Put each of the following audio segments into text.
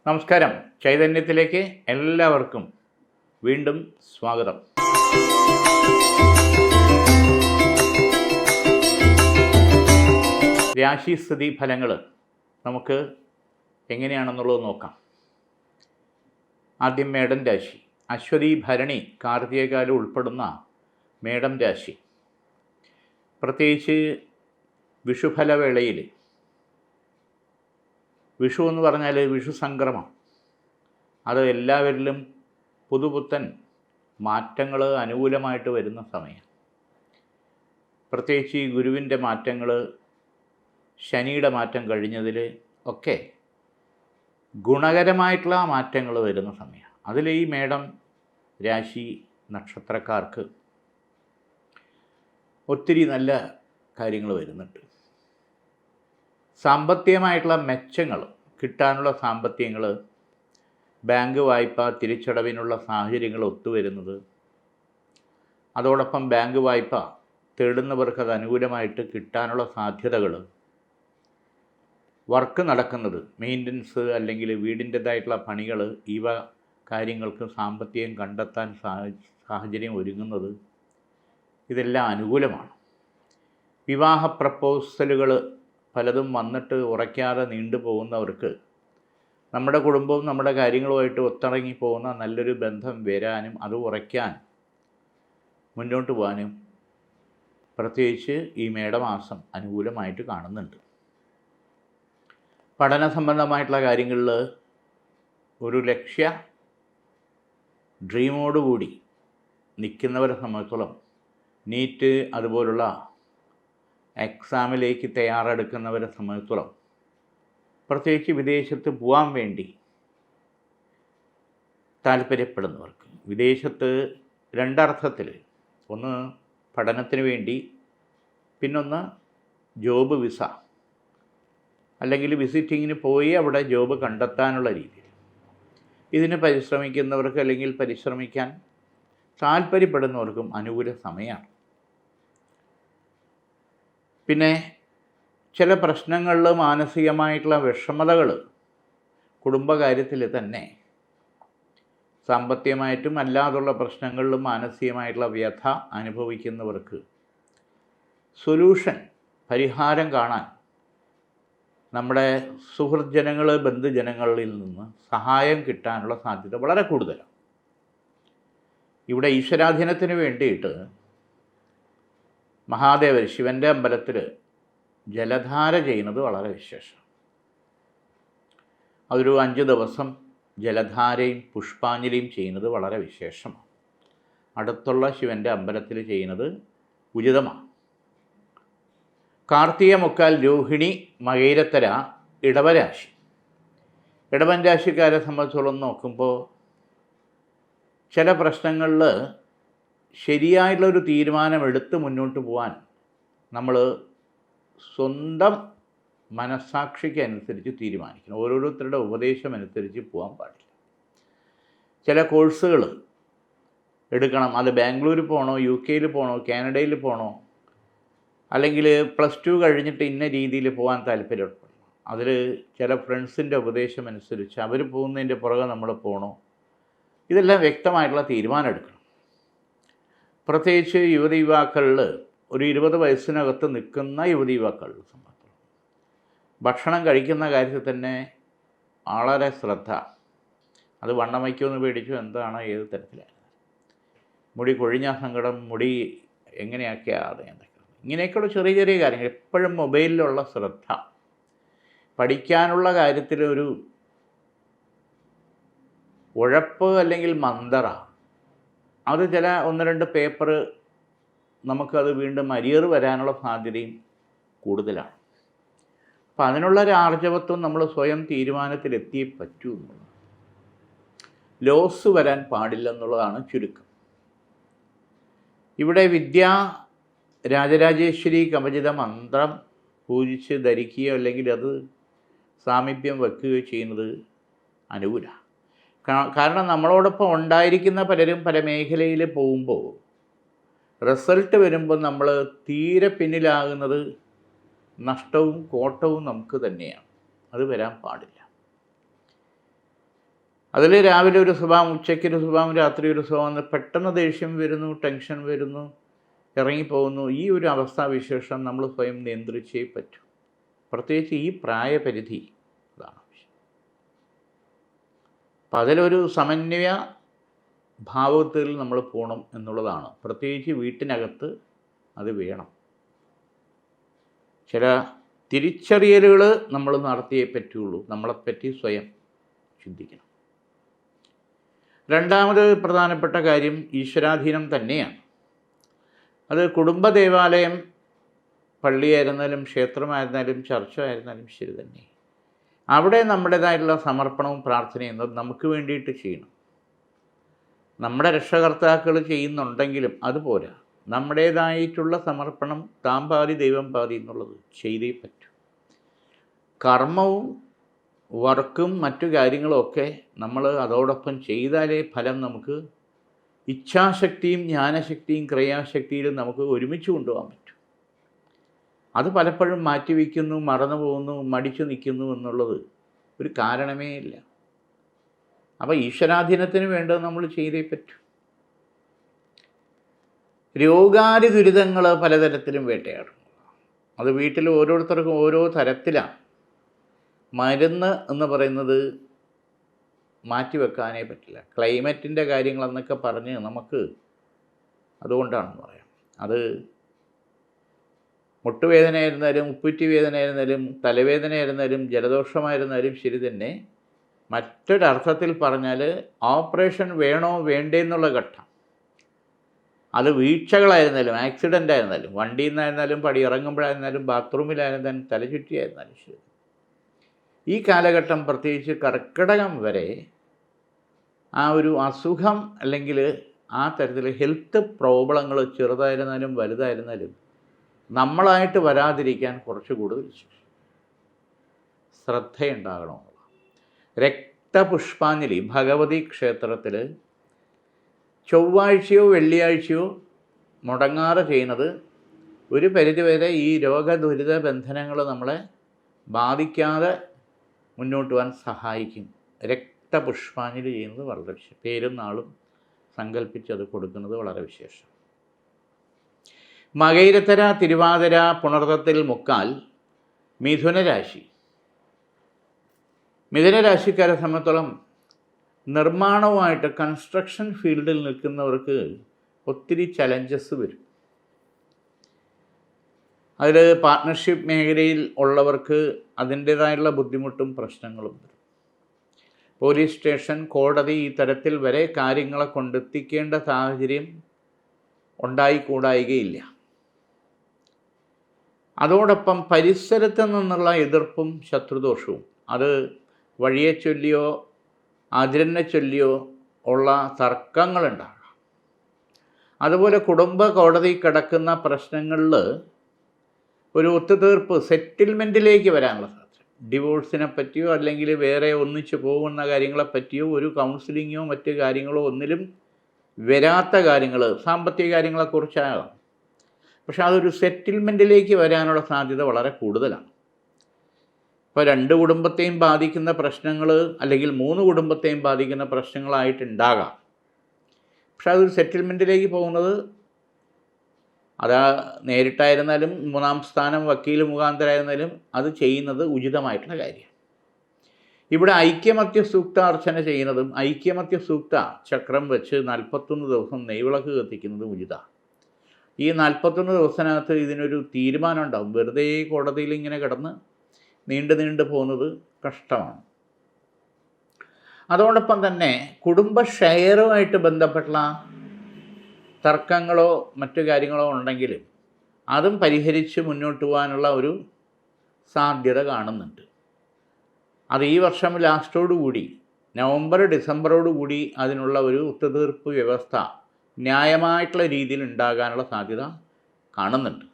നമസ്കാരം. ചൈതന്യത്തിലേക്ക് എല്ലാവർക്കും വീണ്ടും സ്വാഗതം. രാശിസ്ഥിതി ഫലങ്ങൾ നമുക്ക് എങ്ങനെയാണെന്നുള്ളത് നോക്കാം. ആദ്യം മേടൻ രാശി. അശ്വതി, ഭരണി, കാർത്തികകാലം ഉൾപ്പെടുന്ന മേടം രാശി. പ്രത്യേകിച്ച് വിഷുഫലവേളയിൽ, വിഷു എന്ന് പറഞ്ഞാൽ വിഷു സംക്രമം, അത് എല്ലാവരിലും പുതുപുത്തൻ മാറ്റങ്ങൾ അനുകൂലമായിട്ട് വരുന്ന സമയം. പ്രത്യേകിച്ച് ഈ ഗുരുവിൻ്റെ മാറ്റങ്ങൾ, ശനിയുടെ മാറ്റം കഴിഞ്ഞതിൽ ഒക്കെ ഗുണകരമായിട്ടുള്ള മാറ്റങ്ങൾ വരുന്ന സമയം. അതിൽ ഈ മേടം രാശി നക്ഷത്രക്കാർക്ക് ഒത്തിരി നല്ല കാര്യങ്ങൾ വരുന്നുണ്ട്. സാമ്പത്തികമായിട്ടുള്ള മെച്ചങ്ങൾ കിട്ടാനുള്ള സാമ്പത്തികങ്ങൾ, ബാങ്ക് വായ്പ തിരിച്ചടവിനുള്ള സാഹചര്യങ്ങൾ ഒത്തുവരുന്നത്, അതോടൊപ്പം ബാങ്ക് വായ്പ തേടുന്നവർക്ക് അത് അനുകൂലമായിട്ട് കിട്ടാനുള്ള സാധ്യതകൾ, വർക്ക് നടക്കുന്നത്, മെയിൻ്റനൻസ് അല്ലെങ്കിൽ വീടിൻ്റേതായിട്ടുള്ള പണികൾ, ഇവ കാര്യങ്ങൾക്ക് സാമ്പത്തികം കണ്ടെത്താൻ സാഹചര്യം ഒരുങ്ങുന്നത്, ഇതെല്ലാം അനുകൂലമാണ്. വിവാഹ പ്രപ്പോസലുകൾ പലതും വന്നിട്ട് ഉറയ്ക്കാതെ നീണ്ടുപോകുന്നവർക്ക് നമ്മുടെ കുടുംബവും നമ്മുടെ കാര്യങ്ങളുമായിട്ട് ഒത്തിണങ്ങി പോകുന്ന നല്ലൊരു ബന്ധം വരാനും അത് ഉറയ്ക്കാൻ മുന്നോട്ട് പോകാനും പ്രത്യേകിച്ച് ഈ മേടമാസം അനുകൂലമായിട്ട് കാണുന്നുണ്ട്. പഠന സംബന്ധമായിട്ടുള്ള കാര്യങ്ങളിൽ ഒരു ലക്ഷ്യ ഡ്രീമോടുകൂടി നിൽക്കുന്നവരെ സംബന്ധിച്ചോളം, നീറ്റ് അതുപോലുള്ള എക്സാമിലേക്ക് തയ്യാറെടുക്കുന്നവരെ സംബന്ധിച്ചോളം, പ്രത്യേകിച്ച് വിദേശത്ത് പോകാൻ വേണ്ടി താല്പര്യപ്പെടുന്നവർക്ക്, വിദേശത്ത് രണ്ടർത്ഥത്തിൽ, ഒന്ന് പഠനത്തിന് വേണ്ടി, പിന്നൊന്ന് ജോബ് വിസ അല്ലെങ്കിൽ വിസിറ്റിങ്ങിന് പോയി അവിടെ ജോബ് കണ്ടെത്താനുള്ള രീതിയിൽ ഇതിന് പരിശ്രമിക്കുന്നവർക്ക് അല്ലെങ്കിൽ പരിശ്രമിക്കാൻ താല്പര്യപ്പെടുന്നവർക്കും അനുകൂല സമയമാണ്. പിന്നെ ചില പ്രശ്നങ്ങളിൽ മാനസികമായിട്ടുള്ള വിഷമതകൾ കുടുംബകാര്യത്തിൽ തന്നെ, സാമ്പത്തികമായിട്ടും അല്ലാതുള്ള പ്രശ്നങ്ങളിലും മാനസികമായിട്ടുള്ള വ്യഥ അനുഭവിക്കുന്നവർക്ക് സൊല്യൂഷൻ, പരിഹാരം കാണാൻ നമ്മുടെ സുഹൃത്ജനങ്ങൾ, ബന്ധുജനങ്ങളിൽ നിന്ന് സഹായം കിട്ടാനുള്ള സാധ്യത വളരെ കൂടുതലാണ്. ഇവിടെ ഈശ്വരാധീനത്തിന് വേണ്ടിയിട്ട് മഹാദേവൻ ശിവൻ്റെ അമ്പലത്തിൽ ജലധാര ചെയ്യുന്നത് വളരെ വിശേഷം. അതൊരു 5 ദിവസം ജലധാരയും പുഷ്പാഞ്ജലിയും ചെയ്യുന്നത് വളരെ വിശേഷമാണ്. അടുത്തുള്ള ശിവൻ്റെ അമ്പലത്തിൽ ചെയ്യുന്നത് ഉചിതമാണ്. കാർത്തിക, മുക്കാൽ, രോഹിണി, മകയിരത്തര, ഇടവരാശി. ഇടവൻ രാശിക്കാരെ സംബന്ധിച്ചോളം നോക്കുമ്പോൾ ചില പ്രശ്നങ്ങളിൽ ശരിയായിട്ടുള്ളൊരു തീരുമാനമെടുത്ത് മുന്നോട്ട് പോകാൻ നമ്മൾ സ്വന്തം മനസ്സാക്ഷിക്ക് അനുസരിച്ച് തീരുമാനിക്കണം. ഓരോരുത്തരുടെ ഉപദേശം അനുസരിച്ച് പോകാൻ പാടില്ല. ചില കോഴ്സുകൾ എടുക്കണം, അത് ബാംഗ്ലൂർ പോകണോ, UK പോകണോ, കാനഡയിൽ പോകണോ, അല്ലെങ്കിൽ +2 കഴിഞ്ഞിട്ട് ഇന്ന രീതിയിൽ പോകാൻ താല്പര്യപ്പെടണം. അതിൽ ചില ഫ്രണ്ട്സിൻ്റെ ഉപദേശം അനുസരിച്ച് അവർ പോകുന്നതിൻ്റെ പുറകെ നമ്മൾ പോകണോ, ഇതെല്ലാം വ്യക്തമായിട്ടുള്ള തീരുമാനം എടുക്കണം. പ്രത്യേകിച്ച് യുവതീ-യുവാക്കളിൽ ഒരു 20 വയസ്സിനകത്ത് നിൽക്കുന്ന യുവതീ-യുവാക്കളിൽ സംബന്ധിച്ച് ഭക്ഷണം കഴിക്കുന്ന കാര്യത്തിൽ തന്നെ വളരെ ശ്രദ്ധ. അത് വണ്ണം വയ്ക്കുമെന്ന് പേടിച്ചു, എന്താണ്, ഏത് തരത്തിലാണ്, മുടി കൊഴിഞ്ഞ സങ്കടം, മുടി എങ്ങനെയൊക്കെയാണ്, എന്തൊക്കെ, ഇങ്ങനെയൊക്കെയുള്ള ചെറിയ ചെറിയ കാര്യങ്ങൾ. എപ്പോഴും മൊബൈലിലുള്ള ശ്രദ്ധ, പഠിക്കാനുള്ള കാര്യത്തിൽ ഒരു ഉഴപ്പ് അല്ലെങ്കിൽ മന്ദറ, അത് ചില 1-2 പേപ്പർ നമുക്കത് വീണ്ടും അരിയർ വരാനുള്ള സാധ്യതയും കൂടുതലാണ്. അപ്പം അതിനുള്ളൊരു ആർജവത്വം നമ്മൾ സ്വയം തീരുമാനത്തിലെത്തിയേ പറ്റൂ എന്നുള്ളത്. ലോസ് വരാൻ പാടില്ലെന്നുള്ളതാണ് ചുരുക്കം. ഇവിടെ രാജരാജേശ്വരി കവചിത മന്ത്രം പൂജിച്ച് ധരിക്കുകയോ അല്ലെങ്കിൽ അത് സാമീപ്യം വെക്കുകയോ ചെയ്യുന്നത് അനുകൂലമാണ്. കാരണം നമ്മളോടൊപ്പം ഉണ്ടായിരിക്കുന്ന പലരും പല മേഖലയിൽ പോകുമ്പോൾ റിസൾട്ട് വരുമ്പോൾ നമ്മൾ തീരെ പിന്നിലാകുന്നത് നഷ്ടവും കോട്ടവും നമുക്ക് തന്നെയാണ്. അത് വരാൻ പാടില്ല. അതിൽ രാവിലെ ഒരു സ്വഭാവം, ഉച്ചയ്ക്കൊരു സ്വഭാവം, രാത്രി ഒരു സ്വഭാവം, പെട്ടെന്ന് ദേഷ്യം വരുന്നു, ടെൻഷൻ വരുന്നു, ഇറങ്ങിപ്പോകുന്നു. ഈ ഒരു അവസ്ഥാവിശേഷം നമ്മൾ സ്വയം നിയന്ത്രിച്ചേ പറ്റൂ. പ്രത്യേകിച്ച് ഈ പ്രായപരിധി അതാണ് ആവശ്യം. അപ്പം അതിലൊരു സമന്വയ ഭാവത്തിൽ നമ്മൾ പോകണം എന്നുള്ളതാണ്. പ്രത്യേകിച്ച് വീട്ടിനകത്ത് അത് വേണം. ചില തിരിച്ചറിയലുകൾ നമ്മൾ നടത്തിയേ പറ്റുള്ളൂ. നമ്മളെപ്പറ്റി സ്വയം ചിന്തിക്കണം. രണ്ടാമത് പ്രധാനപ്പെട്ട കാര്യം ഈശ്വരാധീനം തന്നെയാണ്. അത് കുടുംബ ദേവാലയം, പള്ളിയായിരുന്നാലും ക്ഷേത്രമായിരുന്നാലും ചർച്ച ആയിരുന്നാലും ശരി തന്നെ. അവിടെ നമ്മുടേതായിട്ടുള്ള സമർപ്പണവും പ്രാർത്ഥനയും നമുക്ക് വേണ്ടിയിട്ട് ചെയ്യണം. നമ്മുടെ രക്ഷകർത്താക്കൾ ചെയ്യുന്നുണ്ടെങ്കിലും അതുപോരാ. നമ്മുടേതായിട്ടുള്ള സമർപ്പണം താൻ പാതി ദൈവം പാതി എന്നുള്ളത് ചെയ്തേ പറ്റൂ. കർമ്മവും വർക്കും മറ്റു കാര്യങ്ങളുമൊക്കെ നമ്മൾ അതോടൊപ്പം ചെയ്താലേ ഫലം നമുക്ക് ഇച്ഛാശക്തിയും ജ്ഞാനശക്തിയും ക്രിയാശക്തിയിലും നമുക്ക് ഒരുമിച്ച് കൊണ്ടുപോകാൻ പറ്റും. അത് പലപ്പോഴും മാറ്റിവെക്കുന്നു, മറന്നു പോകുന്നു, മടിച്ചു നിൽക്കുന്നു എന്നുള്ളത് ഒരു കാരണമേ ഇല്ല. അപ്പോൾ ഈശ്വരാധീനത്തിന് വേണ്ടത് നമ്മൾ ചെയ്തേ പറ്റൂ. രോഗാരി ദുരിതങ്ങൾ പലതരത്തിലും വേട്ടയാടും. അത് വീട്ടിൽ ഓരോരുത്തർക്കും ഓരോ തരത്തിലാണ്. മരുന്ന് എന്ന് പറയുന്നത് മാറ്റിവെക്കാനേ പറ്റില്ല. ക്ലൈമറ്റിൻ്റെ കാര്യങ്ങളെന്നൊക്കെ പറഞ്ഞ് നമുക്ക് അതുകൊണ്ടാണെന്ന് പറയാം. അത് മുട്ടുവേദനയായിരുന്നാലും ഉപ്പുറ്റി വേദനയായിരുന്നാലും തലവേദനയായിരുന്നാലും ജലദോഷമായിരുന്നാലും ശരി തന്നെ. മറ്റൊരർത്ഥത്തിൽ പറഞ്ഞാൽ ഓപ്പറേഷൻ വേണോ വേണ്ടേ എന്നുള്ള ഘട്ടം. അത് വീഴ്ചകളായിരുന്നാലും ആക്സിഡൻ്റ് ആയിരുന്നാലും വണ്ടിയിൽ നിന്നായിരുന്നാലും പടി ഇറങ്ങുമ്പോഴായിരുന്നാലും ബാത്റൂമിലായിരുന്നാലും തലചുറ്റിയായിരുന്നാലും ശരി. ഈ കാലഘട്ടം പ്രത്യേകിച്ച് കർക്കിടകം വരെ ആ ഒരു അസുഖം അല്ലെങ്കിൽ ആ തരത്തിൽ ഹെൽത്ത് പ്രോബ്ലങ്ങൾ ചെറുതായിരുന്നാലും വലുതായിരുന്നാലും നമ്മളായിട്ട് വരാതിരിക്കാൻ കുറച്ച് കൂടുതൽ ശ്രദ്ധയുണ്ടാകണമെന്നുള്ളതാണ്. രക്തപുഷ്പാഞ്ജലി ഭഗവതി ക്ഷേത്രത്തിൽ ചൊവ്വാഴ്ചയോ വെള്ളിയാഴ്ചയോ മുടങ്ങാതെ ചെയ്യുന്നത് ഒരു പരിധിവരെ ഈ രോഗദുരിത ബന്ധനങ്ങൾ നമ്മളെ ബാധിക്കാതെ മുന്നോട്ട് പോകാൻ സഹായിക്കും. രക്തപുഷ്പാഞ്ജലി ചെയ്യുന്നത് വളരെ വിശേഷം. പേരും നാളും സങ്കല്പിച്ചത് കൊടുക്കുന്നത് വളരെ വിശേഷം. മകയിരത്തര, തിരുവാതിര, പുണർത്തത്തിൽ മുക്കാൽ മിഥുനരാശി. മിഥുനരാശിക്കാരെ സംബന്ധിച്ചോളം നിർമ്മാണവുമായിട്ട് കൺസ്ട്രക്ഷൻ ഫീൽഡിൽ നിൽക്കുന്നവർക്ക് ഒത്തിരി ചലഞ്ചസ് വരും. അതിൽ പാർട്ട്ണർഷിപ്പ് മേഖലയിൽ ഉള്ളവർക്ക് അതിൻ്റേതായുള്ള ബുദ്ധിമുട്ടും പ്രശ്നങ്ങളും വരും. പോലീസ് സ്റ്റേഷൻ, കോടതി ഈ തരത്തിൽ വരെ കാര്യങ്ങളെ കൊണ്ടെത്തിക്കേണ്ട സാഹചര്യം ഉണ്ടായിക്കൂടായികയില്ല. അതോടൊപ്പം പരിസരത്ത് നിന്നുള്ള എതിർപ്പും ശത്രുദോഷവും, അത് വഴിയെ ചൊല്ലിയോ അതിരിനെ ചൊല്ലിയോ ഉള്ള തർക്കങ്ങളുണ്ടാകാം. അതുപോലെ കുടുംബ കോടതി കിടക്കുന്ന പ്രശ്നങ്ങളിൽ ഒരു ഒത്തുതീർപ്പ് സെറ്റിൽമെൻറ്റിലേക്ക് വരാനുള്ള സാധ്യത. ഡിവോഴ്സിനെ പറ്റിയോ അല്ലെങ്കിൽ വേറെ ഒന്നിച്ച് പോകുന്ന കാര്യങ്ങളെപ്പറ്റിയോ ഒരു കൗൺസിലിങ്ങോ മറ്റ് കാര്യങ്ങളോ ഒന്നിലും വരാത്ത കാര്യങ്ങൾ സാമ്പത്തിക കാര്യങ്ങളെക്കുറിച്ചാകാം. പക്ഷെ അതൊരു സെറ്റിൽമെൻറ്റിലേക്ക് വരാനുള്ള സാധ്യത വളരെ കൂടുതലാണ്. ഇപ്പോൾ 2 കുടുംബത്തെയും ബാധിക്കുന്ന പ്രശ്നങ്ങൾ അല്ലെങ്കിൽ 3 കുടുംബത്തെയും ബാധിക്കുന്ന പ്രശ്നങ്ങളായിട്ടുണ്ടാകാം. പക്ഷെ അതൊരു സെറ്റിൽമെൻറ്റിലേക്ക് പോകുന്നത് അതാ നേരിട്ടായിരുന്നാലും 3ാം സ്ഥാനം വക്കീൽ മുഖാന്തരമായിരുന്നാലും അത് ചെയ്യുന്നത് ഉചിതമായിട്ടുള്ള കാര്യം. ഇവിടെ ഐക്യമത്യ സൂക്ത അർച്ചന ചെയ്യുന്നതും ഐക്യമത്യ സൂക്ത ചക്രം വെച്ച് 41 ദിവസം നെയ്വിളക്ക് കത്തിക്കുന്നതും ഉചിതമാണ്. ഈ 41 ദിവസത്തിനകത്ത് ഇതിനൊരു തീരുമാനം ഉണ്ടാവും. വെറുതെ കോടതിയിൽ ഇങ്ങനെ കിടന്ന് നീണ്ടു പോകുന്നത് കഷ്ടമാണ്. അതോടൊപ്പം തന്നെ കുടുംബ ഷെയറുമായിട്ട് ബന്ധപ്പെട്ട തർക്കങ്ങളോ മറ്റു കാര്യങ്ങളോ ഉണ്ടെങ്കിൽ അതും പരിഹരിച്ച് മുന്നോട്ട് പോകാനുള്ള ഒരു സാധ്യത കാണുന്നുണ്ട്. അത് ഈ വർഷം ലാസ്റ്റോടുകൂടി നവംബർ ഡിസംബറോടുകൂടി അതിനുള്ള ഒരു ഒത്തുതീർപ്പ് വ്യവസ്ഥ ന്യായമായിട്ടുള്ള രീതിയിൽ ഉണ്ടാകാനുള്ള സാധ്യത കാണുന്നുണ്ട്.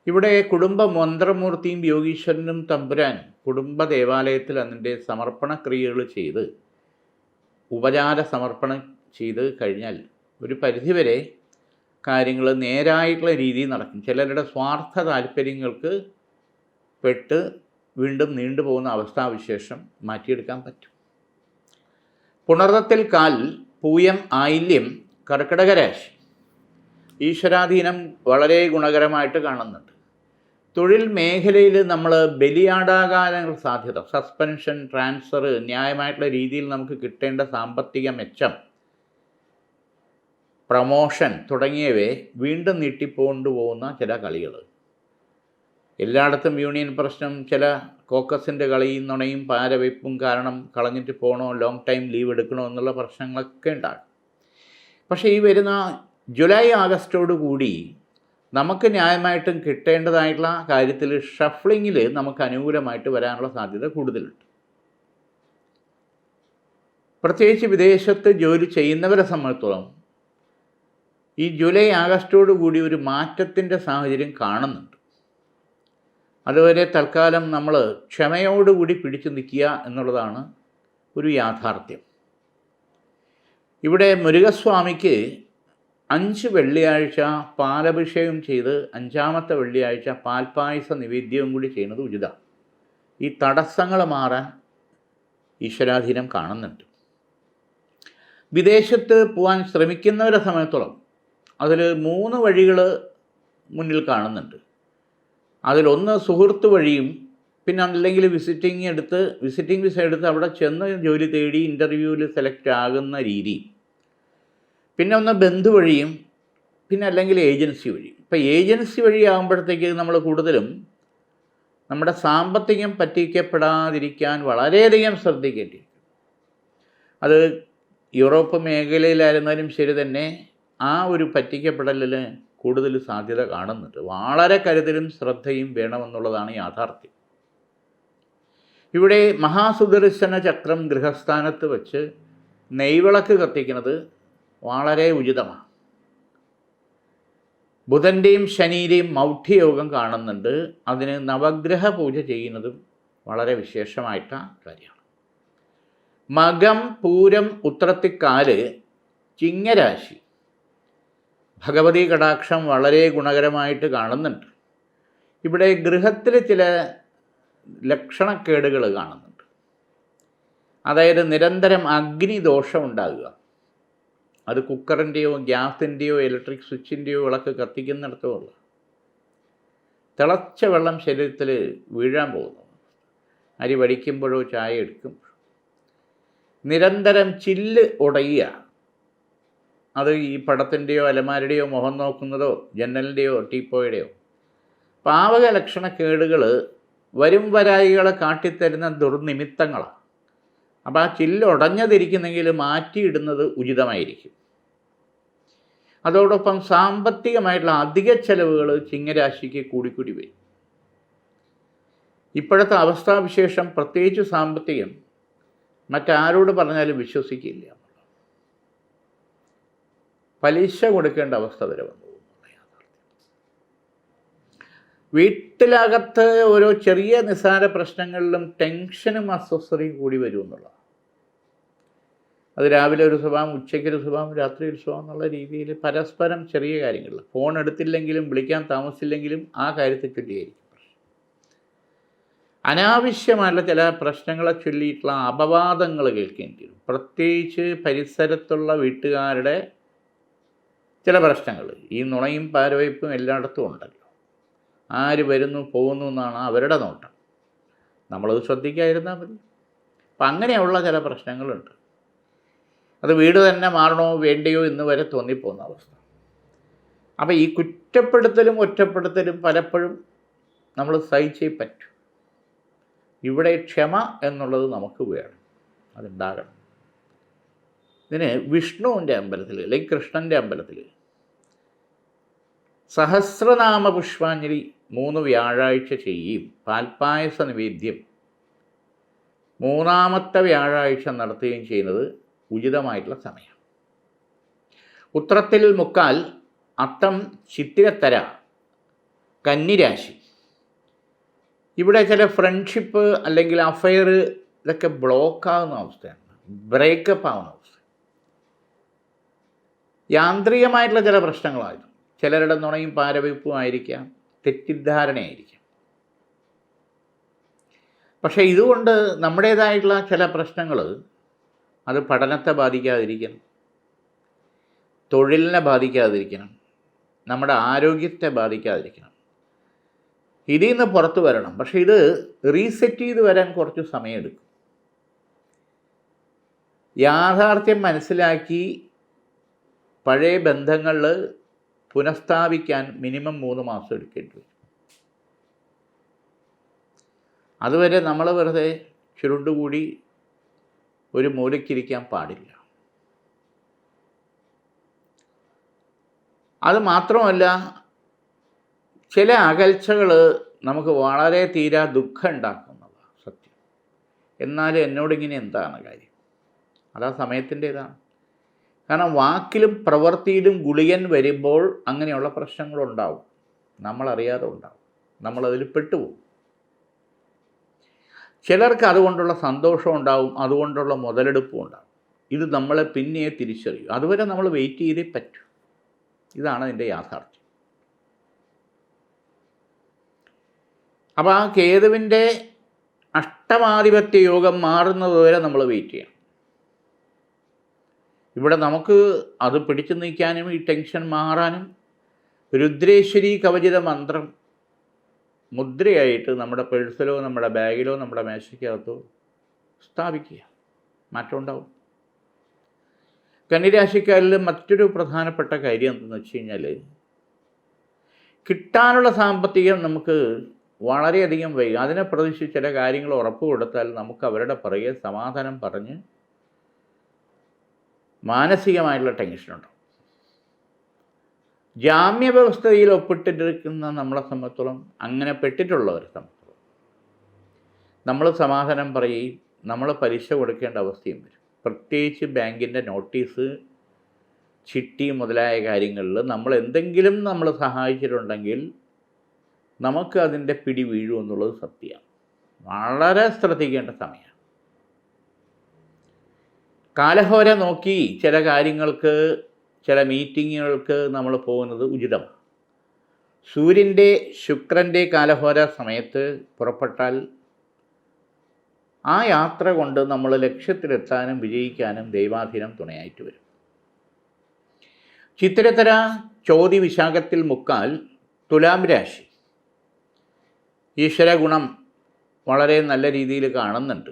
ഇവിടെ കുടുംബ മന്ത്രമൂർത്തിയും യോഗീശ്വരനും തമ്പുരാനും കുടുംബ ദേവാലയത്തിൽ അതിൻ്റെ സമർപ്പണ ക്രിയകൾ ചെയ്ത് ഉപചാര സമർപ്പണം ചെയ്ത് കഴിഞ്ഞാൽ ഒരു പരിധിവരെ കാര്യങ്ങൾ നേരായിട്ടുള്ള രീതിയിൽ നടക്കും. ചിലരുടെ സ്വാർത്ഥ താല്പര്യങ്ങൾക്ക് പെട്ട് വീണ്ടും നീണ്ടുപോകുന്ന അവസ്ഥാവിശേഷം മാറ്റിയെടുക്കാൻ പറ്റും. പുണർതത്തിൽ കാൽ, പൂയം, ആയില്യം, കർക്കിടക രാശി. ഈശ്വരാധീനം വളരെ ഗുണകരമായിട്ട് കാണുന്നുണ്ട്. തൊഴിൽ മേഖലയിൽ നമ്മൾ ബലിയാടാകാനുള്ള സാധ്യത, സസ്പെൻഷൻ, ട്രാൻസ്ഫർ, ന്യായമായിട്ടുള്ള രീതിയിൽ നമുക്ക് കിട്ടേണ്ട സാമ്പത്തിക മെച്ചം, പ്രമോഷൻ തുടങ്ങിയവയെ വീണ്ടും നീട്ടിക്കൊണ്ടുപോകുന്ന ചില കളികൾ. എല്ലായിടത്തും യൂണിയൻ പ്രശ്നം, ചില കോക്കസിൻ്റെ കളിയും നുണയും പാരവയ്പ്പും കാരണം കളഞ്ഞിട്ട് പോകണോ, ലോങ് ടൈം ലീവ് എടുക്കണോ എന്നുള്ള പ്രശ്നങ്ങളൊക്കെ ഉണ്ടാകും. പക്ഷേ ഈ വരുന്ന ജൂലൈ ആഗസ്റ്റോടു കൂടി നമുക്ക് ന്യായമായിട്ടും കിട്ടേണ്ടതായിട്ടുള്ള കാര്യത്തിൽ ഷഫ്ലിങ്ങിൽ നമുക്ക് അനുകൂലമായിട്ട് വരാനുള്ള സാധ്യത കൂടുതലുണ്ട്. പ്രത്യേകിച്ച് വിദേശത്ത് ജോലി ചെയ്യുന്നവരെ സംബന്ധിച്ചിടത്തോളം ഈ ജൂലൈ ആഗസ്റ്റോടു കൂടി ഒരു മാറ്റത്തിൻ്റെ സാഹചര്യം കാണുന്നുണ്ട്. അതുവരെ തൽക്കാലം നമ്മൾ ക്ഷമയോടുകൂടി പിടിച്ചു നിൽക്കുക എന്നുള്ളതാണ് ഒരു യാഥാർത്ഥ്യം. ഇവിടെ മുരുകസ്വാമിക്ക് 5 വെള്ളിയാഴ്ച പാലഭിഷേകം ചെയ്ത് 5ാമത്തെ വെള്ളിയാഴ്ച പാൽപ്പായസ നിവേദ്യവും കൂടി ചെയ്യുന്നത് ഉചിതമാണ്. ഈ തടസ്സങ്ങൾ മാറാൻ ഈശ്വരാധീനം കാണുന്നുണ്ട്. വിദേശത്ത് പോകാൻ ശ്രമിക്കുന്നവരെ സംബന്ധിച്ചിടത്തോളം അതിൽ 3 വഴികൾ മുന്നിൽ കാണുന്നുണ്ട്. അതിലൊന്ന് സുഹൃത്ത് വഴിയും, പിന്നെ അല്ലെങ്കിൽ വിസിറ്റിംഗ് വിസ എടുത്ത് അവിടെ ചെന്ന് ജോലി തേടി ഇൻ്റർവ്യൂവിൽ സെലക്ട് ആകുന്ന രീതി, പിന്നെ ഒന്ന് ബന്ധു വഴിയും, പിന്നെ അല്ലെങ്കിൽ ഏജൻസി വഴിയും. ഇപ്പോൾ ഏജൻസി വഴിയാകുമ്പോഴത്തേക്ക് നമ്മൾ കൂടുതലും നമ്മുടെ സാമ്പത്തികം പറ്റിക്കപ്പെടാതിരിക്കാൻ വളരെയധികം ശ്രദ്ധിക്കേണ്ടിയിരിക്കും. അത് യൂറോപ്പ് മേഖലയിലായിരുന്നാലും ശരി തന്നെ ആ ഒരു പറ്റിക്കപ്പെടലിൽ കൂടുതൽ സാധ്യത കാണുന്നുണ്ട്. വളരെ കരുതലും ശ്രദ്ധയും വേണമെന്നുള്ളതാണ് യാഥാർത്ഥ്യം. ഇവിടെ മഹാസുദർശന ചക്രം ഗൃഹസ്ഥാനത്ത് വെച്ച് നെയ്വിളക്ക് കത്തിക്കുന്നത് വളരെ ഉചിതമാണ്. ബുധൻ്റെയും ശനിയുടെയും മൗഢ്യയോഗം കാണുന്നുണ്ട്. അതിന് നവഗ്രഹ പൂജ ചെയ്യുന്നതും വളരെ വിശേഷമായിട്ട കാര്യമാണ്. മകം, പൂരം, ഉത്രത്തിക്കാല്, ചിങ്ങരാശി. ഭഗവതി കടാക്ഷം വളരെ ഗുണകരമായിട്ട് കാണുന്നുണ്ട്. ഇവിടെ ഗൃഹത്തിൽ ചില ലക്ഷണക്കേടുകൾ കാണുന്നുണ്ട്. അതായത് നിരന്തരം അഗ്നിദോഷം ഉണ്ടാകുക. അത് കുക്കറിൻ്റെയോ ഗ്യാസിൻ്റെയോ ഇലക്ട്രിക് സ്വിച്ചിൻ്റെയോ വിളക്ക് കത്തിക്കുന്നിടത്തുമുള്ള തിളച്ച വെള്ളം ശരീരത്തിൽ വീഴാൻ പോകുന്നു. അരി വടിക്കുമ്പോഴോ ചായ എടുക്കുമ്പോഴോ നിരന്തരം ചില്ല് ഉടയുക. അത് ഈ പടത്തിൻ്റെയോ അലമാരുടെയോ മുഖം നോക്കുന്നതോ ജനലിൻ്റെയോ ടീപ്പോയുടെയോ പാവക ലക്ഷണക്കേടുകൾ വരും വരായികളെ കാട്ടിത്തരുന്ന ദുർനിമിത്തങ്ങളാണ്. അപ്പോൾ ആ ചില്ല് ഉടഞ്ഞതിരിക്കുന്നെങ്കിൽ മാറ്റിയിടുന്നത് ഉചിതമായിരിക്കും. അതോടൊപ്പം സാമ്പത്തികമായിട്ടുള്ള അധിക ചെലവുകൾ ചിങ്ങരാശിക്ക് കൂടിക്കൂടി വരും. ഇപ്പോഴത്തെ അവസ്ഥാവിശേഷം, പ്രത്യേകിച്ച് സാമ്പത്തികം, മറ്റാരോട് പറഞ്ഞാലും വിശ്വസിക്കില്ല. പലിശ കൊടുക്കേണ്ട അവസ്ഥ വരെ വന്നു. വീട്ടിലകത്ത് ഓരോ ചെറിയ നിസ്സാര പ്രശ്നങ്ങളിലും ടെൻഷനും അസ്വസ്ഥതയും കൂടി വരും എന്നുള്ളതാണ്. അത് രാവിലെ ഒരു സ്വഭാവം, ഉച്ചയ്ക്കൊരു സ്വഭാവം, രാത്രി ഒരു സ്വഭാവം എന്നുള്ള രീതിയിൽ പരസ്പരം ചെറിയ കാര്യങ്ങളിൽ ഫോൺ എടുത്തില്ലെങ്കിലും വിളിക്കാൻ താമസിച്ചില്ലെങ്കിലും ആ കാര്യത്തെ ചൊല്ലിയായിരിക്കും പ്രശ്നം. അനാവശ്യമായിട്ടുള്ള ചില പ്രശ്നങ്ങളെ ചൊല്ലിയിട്ടുള്ള അപവാദങ്ങൾ കേൾക്കേണ്ടി വരും. പ്രത്യേകിച്ച് പരിസരത്തുള്ള വീട്ടുകാരുടെ ചില പ്രശ്നങ്ങൾ. ഈ നുണയും പാരവയ്പ്പും എല്ലായിടത്തും ഉണ്ടല്ലോ. ആര് വരുന്നു പോകുന്നു എന്നാണ് അവരുടെ നോട്ടം. നമ്മളത് ശ്രദ്ധിക്കാതിരുന്നാൽ മതി. അപ്പം അങ്ങനെയുള്ള ചില പ്രശ്നങ്ങളുണ്ട്. അത് വീട് തന്നെ മാറണോ വേണ്ടയോ എന്ന് വരെ തോന്നിപ്പോകുന്ന അവസ്ഥ. അപ്പോൾ ഈ കുറ്റപ്പെടുത്തലും ഒറ്റപ്പെടുത്തലും പലപ്പോഴും നമ്മൾ സഹിച്ചേ പറ്റൂ. ഇവിടെ ക്ഷമ എന്നുള്ളത് നമുക്ക് വേണം, അതുണ്ടാകണം. ഇതിന് വിഷ്ണുവിൻ്റെ അമ്പലത്തിൽ അല്ലെങ്കിൽ കൃഷ്ണൻ്റെ അമ്പലത്തിൽ സഹസ്രനാമ പുഷ്പാഞ്ജലി 3 വ്യാഴാഴ്ച ചെയ്യും. പാൽപ്പായസ നിവേദ്യം 3ാമത്തെ വ്യാഴാഴ്ച നടത്തുകയും ചെയ്യുന്നത് ഉചിതമായിട്ടുള്ള സമയം. ഉത്രത്തിൽ മുക്കാൽ, അത്തം, ചിത്തിരത്തര, കന്നിരാശി. ഇവിടെ ചില ഫ്രണ്ട്ഷിപ്പ് അല്ലെങ്കിൽ അഫയർ ഇതൊക്കെ ബ്ലോക്കാകുന്ന അവസ്ഥയാണ്, ബ്രേക്കപ്പ് ആവുന്ന അവസ്ഥ. യാന്ത്രികമായിട്ടുള്ള ചില പ്രശ്നങ്ങളായിരുന്നു. ചിലരുടെ നുണയും പാരവയ്പ്പും ആയിരിക്കാം, തെറ്റിദ്ധാരണയായിരിക്കാം. പക്ഷേ ഇതുകൊണ്ട് നമ്മുടേതായിട്ടുള്ള ചില പ്രശ്നങ്ങൾ അത് പഠനത്തെ ബാധിക്കാതിരിക്കണം, തൊഴിലിനെ ബാധിക്കാതിരിക്കണം, നമ്മുടെ ആരോഗ്യത്തെ ബാധിക്കാതിരിക്കണം. ഇതിൽ നിന്ന് പുറത്തു വരണം. പക്ഷേ ഇത് റീസെറ്റ് ചെയ്ത് വരാൻ കുറച്ച് സമയമെടുക്കും. യാഥാർത്ഥ്യം മനസ്സിലാക്കി പഴയ ബന്ധങ്ങളിൽ പുനഃസ്ഥാപിക്കാൻ മിനിമം 3 മാസം എടുക്കേണ്ടി വരും. അതുവരെ നമ്മൾ വെറുതെ ചുരുണ്ടുകൂടി ഒരു മൂലയ്ക്കിരിക്കാൻ പാടില്ല. അത് മാത്രമല്ല, ചില അകൽച്ചകൾ നമുക്ക് വളരെ തീരാ ദുഃഖം ഉണ്ടാക്കുന്നതാണ് സത്യം. എന്നാലും എന്നോടിങ്ങനെ എന്താണ് കാര്യം? അതാ സമയത്തിൻ്റേതാണ്. കാരണം വാക്കിലും പ്രവൃത്തിയിലും ഗുളികൻ വരുമ്പോൾ അങ്ങനെയുള്ള പ്രശ്നങ്ങളുണ്ടാവും, നമ്മളറിയാതെ ഉണ്ടാവും, നമ്മളതിൽ പെട്ടുപോകും. ചിലർക്ക് അതുകൊണ്ടുള്ള സന്തോഷം ഉണ്ടാവും, അതുകൊണ്ടുള്ള മുതലെടുപ്പും ഉണ്ടാവും. ഇത് നമ്മളെ പിന്നെ തിരിച്ചറിയും. അതുവരെ നമ്മൾ വെയിറ്റ് ചെയ്തേ പറ്റൂ. ഇതാണ് അതിൻ്റെ യാഥാർത്ഥ്യം. അപ്പോൾ ആ കേതുവിൻ്റെ അഷ്ടമാധിപത്യ യോഗം മാറുന്നതുവരെ നമ്മൾ വെയിറ്റ് ചെയ്യണം. ഇവിടെ നമുക്ക് അത് പിടിച്ചു നിൽക്കാനും ഈ ടെൻഷൻ മാറാനും രുദ്രേശ്വരി കവചിത മന്ത്രം മുദ്രയായിട്ട് നമ്മുടെ പേഴ്സിലോ നമ്മുടെ ബാഗിലോ നമ്മുടെ മേശയ്ക്കകത്തോ സ്ഥാപിക്കുക. മാറ്റം ഉണ്ടാവും. കന്നിരാശിക്കാരിൽ മറ്റൊരു പ്രധാനപ്പെട്ട കാര്യം എന്തെന്ന് വെച്ച് കഴിഞ്ഞാൽ, കിട്ടാനുള്ള സാമ്പത്തികം നമുക്ക് വളരെയധികം വൈകും. അതിനെ പ്രതീക്ഷിച്ച് ചില കാര്യങ്ങൾ ഉറപ്പ് കൊടുത്താൽ നമുക്ക് അവരുടെ പുറകെ സമാധാനം പറഞ്ഞ് മാനസികമായിട്ടുള്ള ടെൻഷനുണ്ടാവും. ജാമ്യ വ്യവസ്ഥയിൽ ഒപ്പിട്ടിരിക്കുന്ന നമ്മളെ സംബന്ധിച്ചോളം, അങ്ങനെ പെട്ടിട്ടുള്ളവരെ സംബന്ധിച്ചോളം നമ്മൾ സമാധാനം പറയുകയും നമ്മൾ പലിശ കൊടുക്കേണ്ട അവസ്ഥയും വരും. പ്രത്യേകിച്ച് ബാങ്കിൻ്റെ നോട്ടീസ്, ചിട്ടി മുതലായ കാര്യങ്ങളിൽ നമ്മൾ എന്തെങ്കിലും നമ്മൾ സഹായിച്ചിട്ടുണ്ടെങ്കിൽ നമുക്ക് അതിൻ്റെ പിടി വീഴും എന്നുള്ളത് സത്യമാണ്. വളരെ ശ്രദ്ധിക്കേണ്ട സമയമാണ്. കാലഹോര നോക്കി ചില കാര്യങ്ങൾക്ക്, ചില മീറ്റിങ്ങുകൾക്ക് നമ്മൾ പോകുന്നത് ഉചിതമാണ്. സൂര്യൻ്റെ ശുക്രൻ്റെ കാലഹോര സമയത്ത് പുറപ്പെട്ടാൽ ആ യാത്ര കൊണ്ട് നമ്മൾ ലക്ഷ്യത്തിലെത്താനും വിജയിക്കാനും ദൈവാധീനം തുണയായിട്ട് വരും. ചിത്തിരത്തര ചോതി വിശാഖത്തിൽ മുക്കാൽ തുലാം രാശി ഈശ്വര ഗുണം വളരെ നല്ല രീതിയിൽ കാണുന്നുണ്ട്.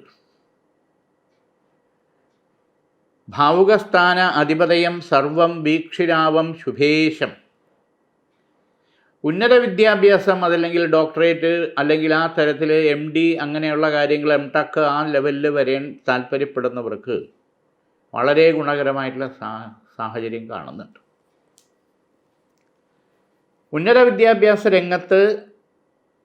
ഭാവുകസ്ഥാന അധിപതയം സർവം വീക്ഷിരാവം ശുഭേശം. ഉന്നത വിദ്യാഭ്യാസം, അതല്ലെങ്കിൽ ഡോക്ടറേറ്റ്, അല്ലെങ്കിൽ ആ തരത്തിൽ MD അങ്ങനെയുള്ള കാര്യങ്ങൾ, MTech ആ ലെവലിൽ വരാൻ താല്പര്യപ്പെടുന്നവർക്ക് വളരെ ഗുണകരമായിട്ടുള്ള സാഹചര്യം കാണുന്നുണ്ട്. ഉന്നത വിദ്യാഭ്യാസ രംഗത്ത്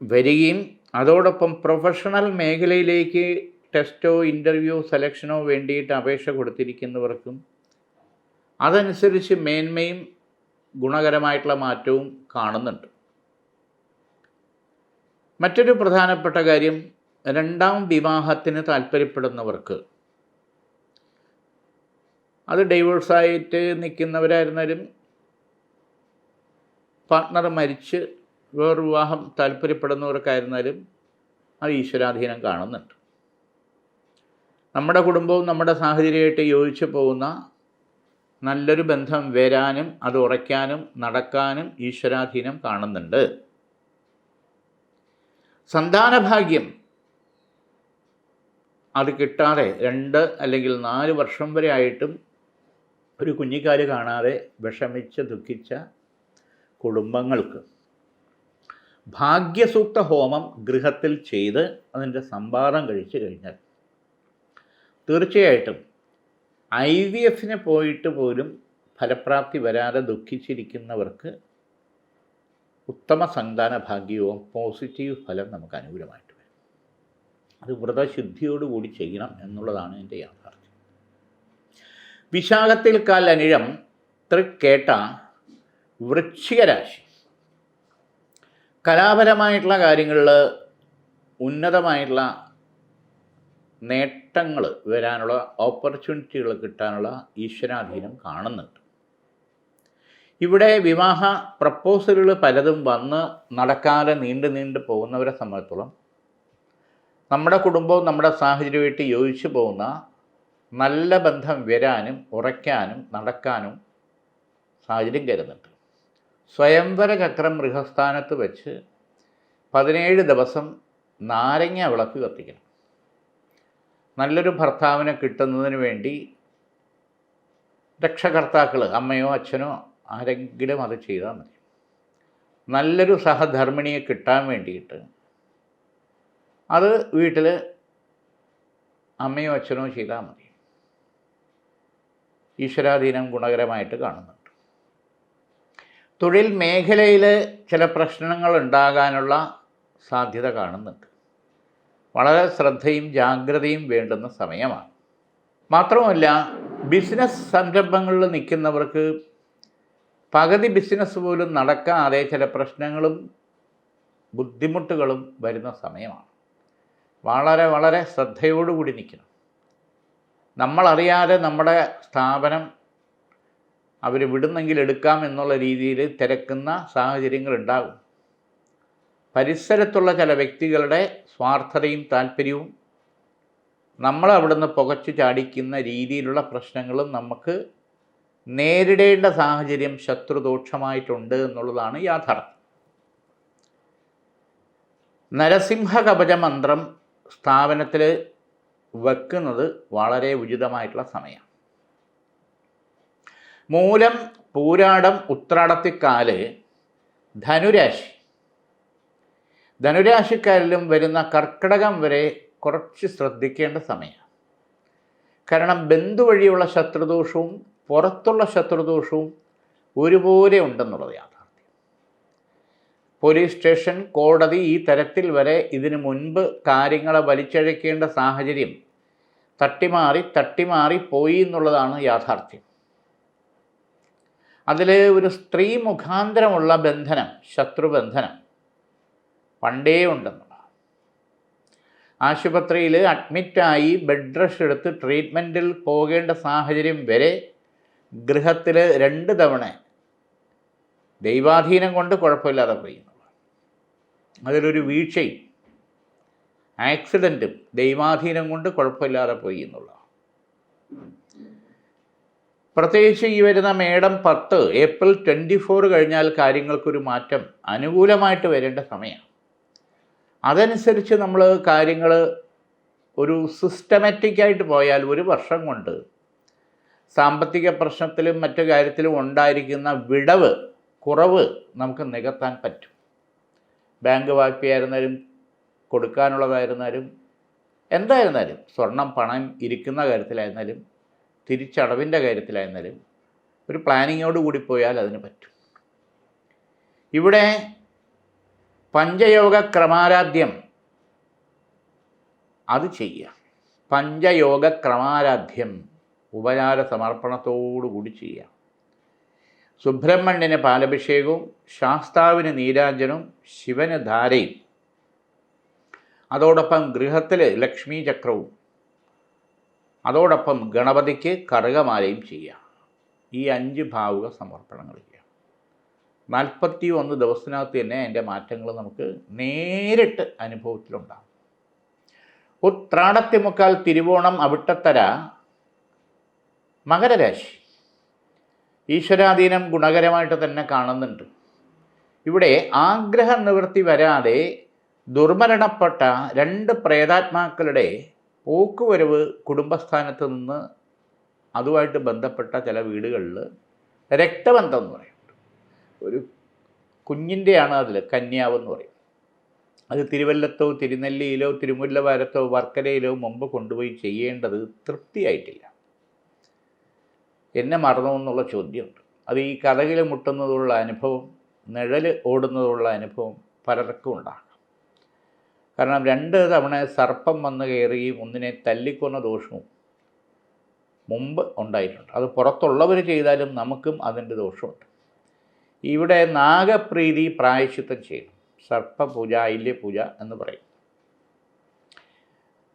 വരികയും അതോടൊപ്പം പ്രൊഫഷണൽ മേഖലയിലേക്ക് ടെസ്റ്റോ ഇൻ്റർവ്യൂ സെലക്ഷനോ വേണ്ടിയിട്ട് അപേക്ഷ കൊടുത്തിരിക്കുന്നവർക്കും അതനുസരിച്ച് മേന്മയും ഗുണകരമായിട്ടുള്ള മാറ്റവും കാണുന്നുണ്ട്. മറ്റൊരു പ്രധാനപ്പെട്ട കാര്യം, രണ്ടാം വിവാഹത്തിന് താല്പര്യപ്പെടുന്നവർക്ക്, അത് ഡൈവേഴ്സായിട്ട് നിൽക്കുന്നവരായിരുന്നാലും പാർട്ട്ണർ മരിച്ച് വേറൊരു വിവാഹം താല്പര്യപ്പെടുന്നവർക്കായിരുന്നാലും അത് ഈശ്വരാധീനം കാണുന്നുണ്ട്. നമ്മുടെ കുടുംബവും നമ്മുടെ സാഹചര്യമായിട്ട് യോജിച്ച് പോകുന്ന നല്ലൊരു ബന്ധം വരാനും അത് ഉറയ്ക്കാനും നടക്കാനും ഈശ്വരാധീനം കാണുന്നുണ്ട്. സന്താനഭാഗ്യം അത് കിട്ടാതെ 2 അല്ലെങ്കിൽ 4 വർഷം വരെ ആയിട്ടും ഒരു കുഞ്ഞിക്കാല് കാണാതെ വിഷമിച്ച് ദുഃഖിച്ച കുടുംബങ്ങൾക്ക് ഭാഗ്യസൂക്ത ഹോമം ഗൃഹത്തിൽ ചെയ്ത് അതിൻ്റെ സംഭാരം കഴിച്ചു കഴിഞ്ഞാൽ തീർച്ചയായിട്ടും IVFന് പോയിട്ട് പോലും ഫലപ്രാപ്തി വരാതെ ദുഃഖിച്ചിരിക്കുന്നവർക്ക് ഉത്തമ സന്താന ഭാഗ്യവും പോസിറ്റീവ് ഫലം നമുക്ക് അനുകൂലമായിട്ട് വരും. അത് വ്രതശുദ്ധിയോടുകൂടി ചെയ്യണം എന്നുള്ളതാണ് എൻ്റെ യാഥാർത്ഥ്യം. വിശാഖത്തിൽ കാൽ അനിഴം തൃക്കേട്ട വൃശ്ചിക രാശി. കലാപരമായിട്ടുള്ള കാര്യങ്ങളിൽ ഉന്നതമായിട്ടുള്ള നേട്ടങ്ങൾ വരാനുള്ള ഓപ്പർച്യൂണിറ്റികൾ കിട്ടാനുള്ള ഈശ്വരാധീനം കാണുന്നുണ്ട്. ഇവിടെ വിവാഹ പ്രപ്പോസലുകൾ പലതും വന്ന് നടക്കാതെ നീണ്ടു പോകുന്നവരെ സംബന്ധിച്ചിടത്തോളം നമ്മുടെ കുടുംബവും നമ്മുടെ സാഹചര്യമായിട്ട് യോജിച്ചു പോകുന്ന നല്ല ബന്ധം വരാനും ഉറയ്ക്കാനും നടക്കാനും സാഹചര്യം കരുതുന്നുണ്ട്. സ്വയംവര ചക്രം ഗൃഹസ്ഥാനത്ത് വെച്ച് 17 ദിവസം നാരങ്ങ വിളക്ക് കത്തിക്കണം. നല്ലൊരു ഭർത്താവിനെ കിട്ടുന്നതിന് വേണ്ടി രക്ഷകർത്താക്കൾ, അമ്മയോ അച്ഛനോ ആരെങ്കിലും അത് ചെയ്താൽ മതി. നല്ലൊരു സഹധർമ്മിണിയെ കിട്ടാൻ വേണ്ടിയിട്ട് അത് വീട്ടിൽ അമ്മയോ അച്ഛനോ ചെയ്താൽ മതി. ഈശ്വരാധീനം ഗുണകരമായിട്ട് കാണുന്നുണ്ട്. തൊഴിൽ മേഖലയിൽ ചില പ്രശ്നങ്ങൾ ഉണ്ടാകാനുള്ള സാധ്യത കാണുന്നുണ്ട്. വളരെ ശ്രദ്ധയും ജാഗ്രതയും വേണ്ടുന്ന സമയമാണ്. മാത്രമല്ല, ബിസിനസ് സംരംഭങ്ങളിൽ നിൽക്കുന്നവർക്ക് പകുതി ബിസിനസ് പോലും നടക്കാതെ ചില പ്രശ്നങ്ങളും ബുദ്ധിമുട്ടുകളും വരുന്ന സമയമാണ്. വളരെ വളരെ ശ്രദ്ധയോടുകൂടി നിൽക്കണം. നമ്മളറിയാതെ നമ്മുടെ സ്ഥാപനം അവർ വിടുന്നെങ്കിൽ എടുക്കാം എന്നുള്ള രീതിയിൽ തിരക്കുന്ന സാഹചര്യങ്ങളുണ്ടാകും. പരിസരത്തുള്ള ചില വ്യക്തികളുടെ സ്വാർത്ഥതയും താല്പര്യവും നമ്മൾ അവിടുന്ന് പുകച്ചു ചാടിക്കുന്ന രീതിയിലുള്ള പ്രശ്നങ്ങളും നമുക്ക് നേരിടേണ്ട സാഹചര്യം ശത്രുദോഷമായിട്ടുണ്ട് എന്നുള്ളതാണ് യാഥാർത്ഥ്യം. നരസിംഹ കവച മന്ത്രം സ്ഥാപനത്തിൽ വെക്കുന്നത് വളരെ ഉചിതമായിട്ടുള്ള സമയമാണ്. മൂലം, പൂരാടം, ഉത്രാടത്തിക്കാല് ധനുരാശിക്കാരിലും വരുന്ന കർക്കിടകം വരെ കുറച്ച് ശ്രദ്ധിക്കേണ്ട സമയമാണ്. കാരണം ബന്ധു വഴിയുള്ള ശത്രുദോഷവും പുറത്തുള്ള ശത്രുദോഷവും ഒരുപോലെ ഉണ്ടെന്നുള്ളത് യാഥാർത്ഥ്യം. പോലീസ് സ്റ്റേഷൻ, കോടതി, ഈ തരത്തിൽ വരെ ഇതിനു മുൻപ് കാര്യങ്ങളെ വലിച്ചഴക്കേണ്ട സാഹചര്യം തട്ടിമാറി പോയി എന്നുള്ളതാണ് യാഥാർത്ഥ്യം. അതിൽ ഒരു സ്ത്രീ മുഖാന്തരമുള്ള ബന്ധനം, ശത്രുബന്ധനം പണ്ടേ ഉണ്ടെന്നുള്ളതാണ്. ആശുപത്രിയിൽ അഡ്മിറ്റായി ബെഡ് റെസ്റ്റ് എടുത്ത് ട്രീറ്റ്മെൻറ്റിൽ പോകേണ്ട സാഹചര്യം വരെ ഗൃഹത്തിൽ 2 തവണ ദൈവാധീനം കൊണ്ട് കുഴപ്പമില്ലാതെ പോയി എന്നുള്ളതാണ്. അതിലൊരു വീഴ്ചയും ആക്സിഡൻറ്റും ദൈവാധീനം കൊണ്ട് കുഴപ്പമില്ലാതെ പോയി എന്നുള്ളതാണ്. പ്രത്യേകിച്ച് ഈ വരുന്ന മേടം 10, ഏപ്രിൽ 24 കഴിഞ്ഞാൽ കാര്യങ്ങൾക്കൊരു മാറ്റം അനുകൂലമായിട്ട് വരേണ്ട സമയമാണ്. അതനുസരിച്ച് നമ്മൾ കാര്യങ്ങൾ ഒരു സിസ്റ്റമാറ്റിക്കായിട്ട് പോയാൽ 1 വർഷം കൊണ്ട് സാമ്പത്തിക പ്രശ്നത്തിലും മറ്റു കാര്യത്തിലും ഉണ്ടായിരിക്കുന്ന കുറവ് നമുക്ക് നികത്താൻ പറ്റും. ബാങ്ക് വായ്പയായിരുന്നാലും കൊടുക്കാനുള്ളതായിരുന്നാലും എന്തായിരുന്നാലും, സ്വർണം പണം ഇരിക്കുന്ന കാര്യത്തിലായിരുന്നാലും തിരിച്ചടവിൻ്റെ കാര്യത്തിലായിരുന്നാലും ഒരു പ്ലാനിങ്ങോട് കൂടി പോയാൽ അതിന് പറ്റും. ഇവിടെ പഞ്ചയോഗ ക്രമാരാധ്യം അത് ചെയ്യുക. പഞ്ചയോഗ ക്രമാരാധ്യം ഉപചാര സമർപ്പണത്തോടുകൂടി ചെയ്യുക. സുബ്രഹ്മണ്യന് പാലഭിഷേകവും ശാസ്താവിന് നീരാഞ്ജനവും ശിവന് ധാരയും, അതോടൊപ്പം ഗൃഹത്തിൽ ലക്ഷ്മി ചക്രവും, അതോടൊപ്പം ഗണപതിക്ക് കറുകമാലയും ചെയ്യുക. ഈ 5 ഭാവുക സമർപ്പണങ്ങൾ ചെയ്യുക. 41 ദിവസത്തിനകത്ത് തന്നെ അതിൻ്റെ മാറ്റങ്ങൾ നമുക്ക് നേരിട്ട് അനുഭവത്തിലുണ്ടാകും. ഉത്രാടത്തിമുക്കാൽ, തിരുവോണം, അവിട്ടത്തര മകരരാശി. ഈശ്വരാധീനം ഗുണകരമായിട്ട് തന്നെ കാണുന്നുണ്ട്. ഇവിടെ ആഗ്രഹ നിവൃത്തി വരാതെ ദുർമരണപ്പെട്ട 2 പ്രേതാത്മാക്കളുടെ പോക്കുവരവ് കുടുംബസ്ഥാനത്ത് നിന്ന് അതുമായിട്ട് ബന്ധപ്പെട്ട ചില വീടുകളിൽ രക്തബന്ധം എന്ന് പറയുന്നത് ഒരു കുഞ്ഞിൻ്റെയാണ്. അതിൽ കന്യാവെന്ന് പറയും. അത് തിരുവല്ലത്തോ തിരുനെല്ലിയിലോ തിരുമുല്ലവാരത്തോ വർക്കലയിലോ മുമ്പ് കൊണ്ടുപോയി ചെയ്യേണ്ടത് തൃപ്തിയായിട്ടില്ല. എന്നെ മറന്നു എന്നുള്ള ചോദ്യമുണ്ട്. അത് ഈ കഥകിൽ മുട്ടുന്നതുള്ള അനുഭവം, നിഴൽ ഓടുന്നതുള്ള അനുഭവം പലർക്കും ഉണ്ടാകും. കാരണം 2 തവണ സർപ്പം വന്ന് കയറുകയും ഒന്നിനെ തല്ലിക്കൊന്ന ദോഷവും മുമ്പ് ഉണ്ടായിട്ടുണ്ട്. അത് പുറത്തുള്ളവർ ചെയ്താലും നമുക്കും അതിൻ്റെ ദോഷമുണ്ട്. ഇവിടെ നാഗപ്രീതി പ്രായശ്ചിത്തം ചെയ്യണം. സർപ്പപൂജ, ഐല്യപൂജ എന്ന് പറയും.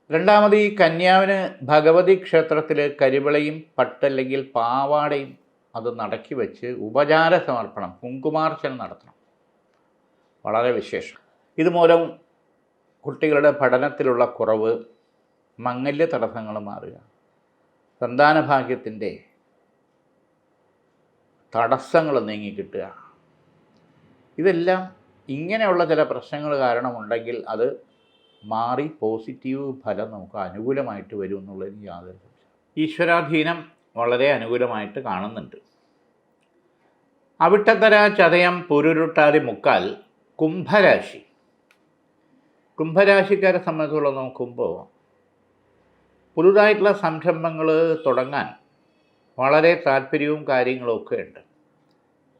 രണ്ടാമത്, ഈ കന്യാവിന് ഭഗവതി ക്ഷേത്രത്തിൽ കരിവിളയും പട്ടല്ലെങ്കിൽ പാവാടയും അത് നടക്കി വെച്ച് ഉപചാര സമർപ്പണം, കുങ്കുമാർച്ചന നടത്തണം. വളരെ വിശേഷം. ഇതുമൂലം കുട്ടികളുടെ പഠനത്തിലുള്ള കുറവ്, മംഗല്യ തടസ്സങ്ങൾ മാറുക, സന്താനഭാഗ്യത്തിൻ്റെ തടസ്സങ്ങൾ നീങ്ങിക്കിട്ടുക, ഇതെല്ലാം ഇങ്ങനെയുള്ള ചില പ്രശ്നങ്ങൾ കാരണമുണ്ടെങ്കിൽ അത് മാറി പോസിറ്റീവ് ഫലം നമുക്ക് അനുകൂലമായിട്ട് വരും എന്നുള്ളതിന് യാതൊരു സംശയം. ഈശ്വരാധീനം വളരെ അനുകൂലമായിട്ട് കാണുന്നുണ്ട്. അവിട്ടത്തര, ചതയം, പുരുരുട്ടാതി, മുക്കാൽ കുംഭരാശി. കുംഭരാശിക്കാരെ സംബന്ധിച്ചുള്ള നോക്കുമ്പോൾ പുതുതായിട്ടുള്ള സംരംഭങ്ങൾ തുടങ്ങാൻ വളരെ താല്പര്യവും കാര്യങ്ങളും ഒക്കെ ഉണ്ട്.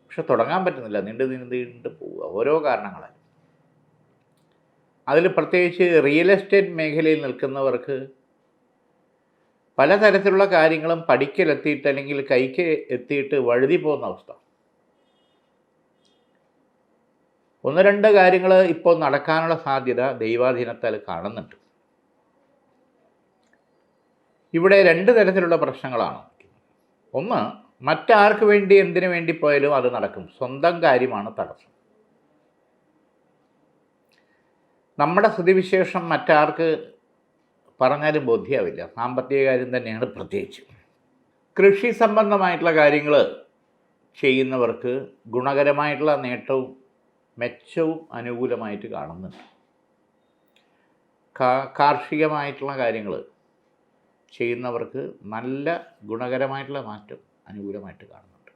പക്ഷെ തുടങ്ങാൻ പറ്റുന്നില്ല, നീണ്ടു പോവുക ഓരോ കാരണങ്ങളാൽ. അതിൽ പ്രത്യേകിച്ച് റിയൽ എസ്റ്റേറ്റ് മേഖലയിൽ നിൽക്കുന്നവർക്ക് പലതരത്തിലുള്ള കാര്യങ്ങളും പഠിക്കലെത്തിയിട്ട് അല്ലെങ്കിൽ കൈക്ക് എത്തിയിട്ട് വഴുതി പോകുന്ന അവസ്ഥ. ഒന്ന് രണ്ട് കാര്യങ്ങൾ ഇപ്പോൾ നടക്കാനുള്ള സാധ്യത ദൈവാധീനത്താൽ കാണുന്നുണ്ട്. ഇവിടെ രണ്ട് തരത്തിലുള്ള പ്രശ്നങ്ങളാണ്. ഒന്ന്, മറ്റാർക്ക് വേണ്ടി എന്തിനു വേണ്ടി പോയാലും അത് നടക്കും, സ്വന്തം കാര്യമാണ് തടസ്സം. നമ്മുടെ സ്ഥിതിവിശേഷം മറ്റാർക്ക് പറഞ്ഞാലും ബോധ്യമാവില്ല, സാമ്പത്തിക കാര്യം തന്നെയാണ് പ്രത്യേകിച്ച്. കൃഷി സംബന്ധമായിട്ടുള്ള കാര്യങ്ങൾ ചെയ്യുന്നവർക്ക് ഗുണകരമായിട്ടുള്ള നേട്ടവും മെച്ചവും അനുകൂലമായിട്ട് കാണുന്നുണ്ട്. കാർഷികമായിട്ടുള്ള കാര്യങ്ങൾ ചെയ്യുന്നവർക്ക് നല്ല ഗുണകരമായിട്ടുള്ള മാറ്റം അനുകൂലമായിട്ട് കാണുന്നുണ്ട്.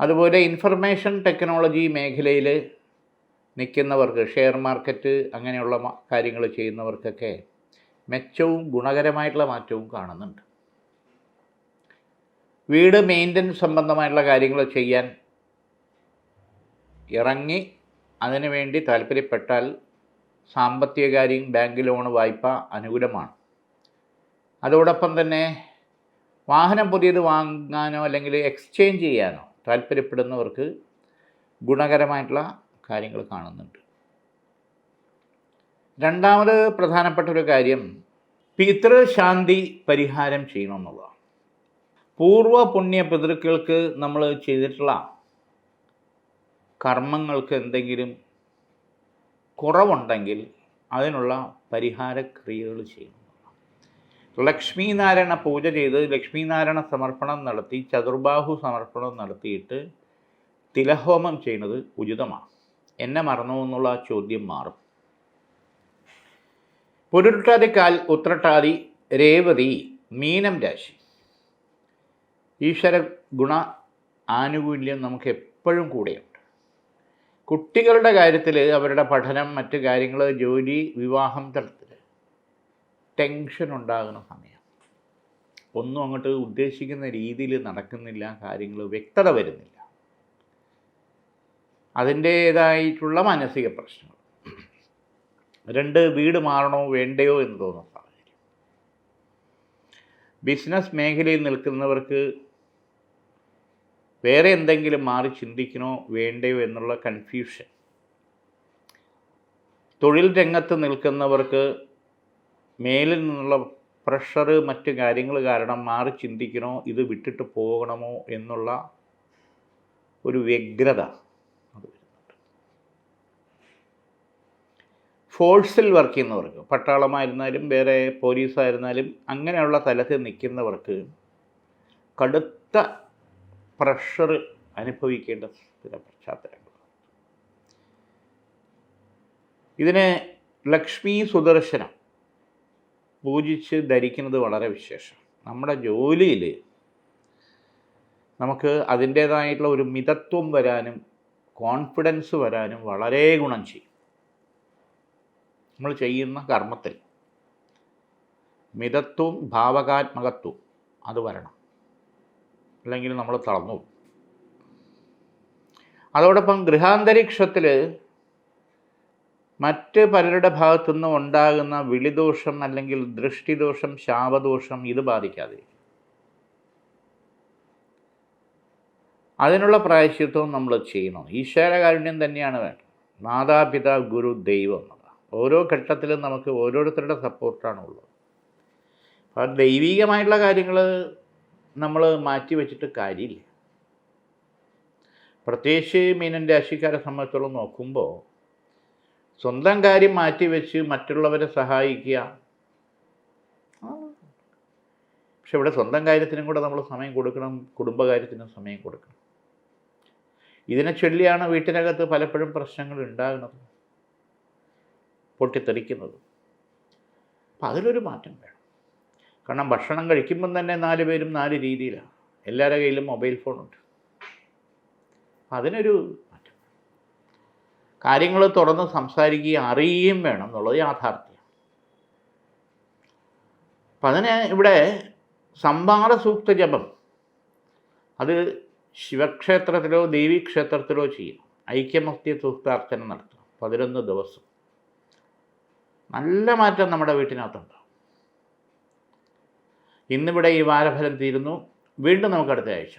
അതുപോലെ ഇൻഫർമേഷൻ ടെക്നോളജി മേഖലയിൽ നിൽക്കുന്നവർക്ക്, ഷെയർ മാർക്കറ്റ് അങ്ങനെയുള്ള കാര്യങ്ങൾ ചെയ്യുന്നവർക്കൊക്കെ മെച്ചവും ഗുണകരമായിട്ടുള്ള മാറ്റവും കാണുന്നുണ്ട്. വീട് മെയിൻ്റനൻസ് സംബന്ധമായിട്ടുള്ള കാര്യങ്ങൾ ചെയ്യാൻ ഇറങ്ങി അതിനു വേണ്ടി താല്പര്യപ്പെട്ടാൽ സാമ്പത്തിക കാര്യം, ബാങ്ക് ലോൺ, വായ്പ അനുകൂലമാണ്. അതോടൊപ്പം തന്നെ വാഹനം പുതിയത് വാങ്ങാനോ അല്ലെങ്കിൽ എക്സ്ചേഞ്ച് ചെയ്യാനോ താല്പര്യപ്പെടുന്നവർക്ക് ഗുണകരമായിട്ടുള്ള കാര്യങ്ങൾ കാണുന്നുണ്ട്. രണ്ടാമത് പ്രധാനപ്പെട്ട ഒരു കാര്യം പിതൃശാന്തി പരിഹാരം ചെയ്യണമെന്നുള്ളതാണ്. പൂർവ്വ പുണ്യ പിതൃക്കൾക്ക് നമ്മൾ ചെയ്തിട്ടുള്ള കർമ്മങ്ങൾക്ക് എന്തെങ്കിലും കുറവുണ്ടെങ്കിൽ അതിനുള്ള പരിഹാര ക്രിയകൾ ചെയ്യണം. ലക്ഷ്മീനാരായണ പൂജ ചെയ്ത് ലക്ഷ്മീനാരായണ സമർപ്പണം നടത്തി ചതുർബാഹു സമർപ്പണം നടത്തിയിട്ട് തിലഹോമം ചെയ്യുന്നത് ഉചിതമാണ്. എന്നെ മറന്നു എന്നുള്ള ചോദ്യം മാറും. പുരുരുട്ടാതി, കാൽ, ഉത്രട്ടാതി, രേവതി, മീനം രാശി. ഈശ്വര ഗുണ ആനുകൂല്യം നമുക്ക് എപ്പോഴും കൂടെയുണ്ട്. കുട്ടികളുടെ കാര്യത്തിൽ അവരുടെ പഠനം, മറ്റു കാര്യങ്ങൾ, ജോലി, വിവാഹം തലത്തിൽ ടെൻഷൻ ഉണ്ടാകുന്ന സമയം. ഒന്നും അങ്ങോട്ട് ഉദ്ദേശിക്കുന്ന രീതിയിൽ നടക്കുന്നില്ല, കാര്യങ്ങൾ വ്യക്തത വരുന്നില്ല, അതിൻ്റേതായിട്ടുള്ള മാനസിക പ്രശ്നങ്ങൾ. രണ്ട്, വീട് മാറണോ വേണ്ടയോ എന്ന് തോന്നുന്ന സാഹചര്യം. ബിസിനസ് മേഖലയിൽ നിൽക്കുന്നവർക്ക് വേറെ എന്തെങ്കിലും മാറി ചിന്തിക്കണോ വേണ്ടയോ എന്നുള്ള കൺഫ്യൂഷൻ. തൊഴിൽ രംഗത്ത് നിൽക്കുന്നവർക്ക് മേലിൽ നിന്നുള്ള പ്രഷർ, മറ്റ് കാര്യങ്ങൾ കാരണം മാറി ചിന്തിക്കണോ ഇത് വിട്ടിട്ട് പോകണമോ എന്നുള്ള ഒരു വ്യഗ്രത അത് വരുന്നുണ്ട്. ഫോഴ്സിൽ വർക്ക് ചെയ്യുന്നവർക്ക്, പട്ടാളമായിരുന്നാലും വേറെ പോലീസായിരുന്നാലും അങ്ങനെയുള്ള തലത്തിൽ നിൽക്കുന്നവർക്ക് കടുത്ത പ്രഷർ അനുഭവിക്കേണ്ട ചില പശ്ചാത്തലങ്ങൾ. ഇതിന് ലക്ഷ്മി സുദർശനം പൂജിച്ച് ധരിക്കുന്നത് വളരെ വിശേഷം. നമ്മുടെ ജോലിയിൽ നമുക്ക് അതിൻ്റേതായിട്ടുള്ള ഒരു മിതത്വം വരാനും കോൺഫിഡൻസ് വരാനും വളരെ ഗുണം ചെയ്യും. നമ്മൾ ചെയ്യുന്ന കർമ്മത്തിൽ മിതത്വവും ഭാവകാത്മകത്വവും അത് വരണം, അല്ലെങ്കിൽ നമ്മൾ തളർന്നു. അതോടൊപ്പം ഗൃഹാന്തരീക്ഷത്തിൽ മറ്റ് പലരുടെ ഭാഗത്തുനിന്നും ഉണ്ടാകുന്ന വിളിദോഷം അല്ലെങ്കിൽ ദൃഷ്ടിദോഷം, ശാപദോഷം ഇത് ബാധിക്കാതെ അതിനുള്ള പ്രായശ്ചിത്വം നമ്മൾ ചെയ്യണം. ഈശ്വരകാരുണ്യം തന്നെയാണ് വേണ്ടത്. മാതാപിതാ, ഗുരു, ദൈവം എന്നുള്ളത് ഓരോ ഘട്ടത്തിലും നമുക്ക് ഓരോരുത്തരുടെ സപ്പോർട്ടാണ് ഉള്ളത്. അപ്പം ദൈവികമായിട്ടുള്ള കാര്യങ്ങൾ നമ്മൾ മാറ്റി വച്ചിട്ട് കാര്യമില്ല. പ്രത്യേകിച്ച് മീനൻ രാശിക്കാരെ സംബന്ധിച്ചോളം നോക്കുമ്പോൾ സ്വന്തം കാര്യം മാറ്റിവെച്ച് മറ്റുള്ളവരെ സഹായിക്കുക, പക്ഷെ ഇവിടെ സ്വന്തം കാര്യത്തിനും കൂടെ നമ്മൾ സമയം കൊടുക്കണം, കുടുംബകാര്യത്തിനും സമയം കൊടുക്കണം. ഇതിനെ ചൊല്ലിയാണ് വീട്ടിനകത്ത് പലപ്പോഴും പ്രശ്നങ്ങൾ ഉണ്ടാകുന്നത്, പൊട്ടിത്തെറിക്കുന്നത്. അപ്പം അതിലൊരു മാറ്റം വേണം. കാരണം ഭക്ഷണം കഴിക്കുമ്പം തന്നെ 4 പേരും 4 രീതിയിലാണ്. എല്ലാവരുടെ കയ്യിലും മൊബൈൽ ഫോണുണ്ട്. അതിനൊരു മാറ്റം. കാര്യങ്ങൾ തുറന്ന് സംസാരിക്കുകയും അറിയുകയും വേണം എന്നുള്ളത് യാഥാർത്ഥ്യം. അപ്പം അതിന് ഇവിടെ സംവാദ സൂക്ത ജപം അത് ശിവക്ഷേത്രത്തിലോ ദേവീക്ഷേത്രത്തിലോ ചെയ്യും. ഐക്യമത്യ സൂക്താർച്ചന നടത്തണം 11 ദിവസം. നല്ല മാറ്റം നമ്മുടെ വീട്ടിനകത്തുണ്ടാവും. ഇന്നിവിടെ ഈ വാരഫലം തീരുന്നു. വീണ്ടും നമുക്ക് അടുത്ത ആഴ്ച